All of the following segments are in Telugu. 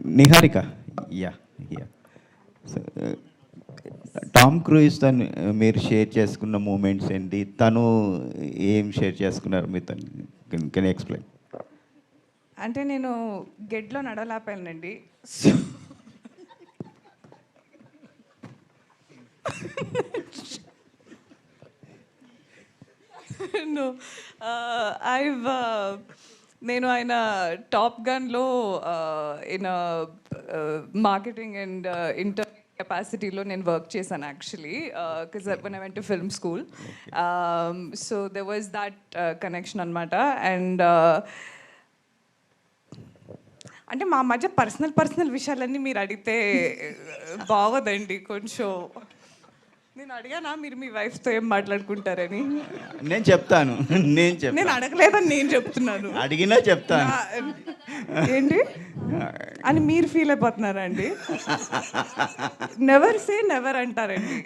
Niharika. Yeah yeah. Tom cruise తను మీరు షేర్ చేసుకున్న మూమెంట్స్ ఏంటి, తను ఏం షేర్ చేసుకున్నారు మీతో, కెన్ ఎక్స్ప్లెయిన్? అంటే నేను గెడ్లో నడవలేకపోయానండి. సో నో ఐవ్ నేను ఆయన టాప్ గన్లో ఇన్ మార్కెటింగ్ అండ్ ఇంటర్ కెపాసిటీలో నేను వర్క్ చేశాను actually, because when I went to film school. So there was that connection అనమాట. అండ్ అంటే మా మధ్య పర్సనల్ విషయాలన్నీ మీరు అడిగితే బాగోదండి కొంచెం. నేను అడిగానా మీరు మీ వైఫ్తో ఏం మాట్లాడుకుంటారని? నేను చెప్తాను. నేను అడగలేదని నేను చెప్తున్నాను. అడిగినా చెప్తాను. ఏంటి అని మీరు ఫీల్ అయిపోతున్నారా అండి? నెవర్ సే నెవర్ అంటారండి.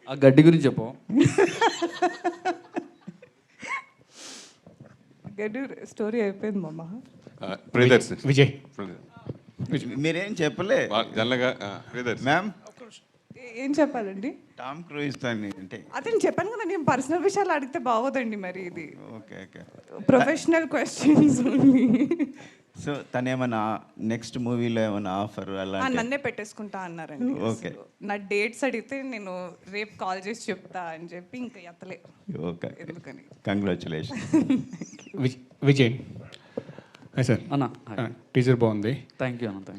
ఆ గడ్డి గురించి చెప్పు. గడ్డి స్టోరీ అయిపోయింది మామ. విజయ్ మీరేం చెప్పలే జల్లగా మ్యామ్. ఏం చెప్పాలండి? టామ్ క్రూయిజ్ తను అంటే అదే నేను చెప్పాను కదా, నేను పర్సనల్ విషయాలు అడిగితే బాగోదండి మరి. ఇది okay okay professional questions only. So తను ఏమైనా నెక్స్ట్ మూవీలో ఏమైనా ఆఫర్ అలా నన్నే పెట్టేసుకుంటా అన్నారండి. ఓకే. నా డేట్స్ అడిగితే నేను రేపు కాల్ చేసి చెప్తా అని చెప్పి ఇంకా ఎత్తలే. ఓకే, ఎందుకని. కంగ్రాచులేషన్. విజయ్ సార్ అన్న టీజర్ బాగుంది. థ్యాంక్ యూ అన్న.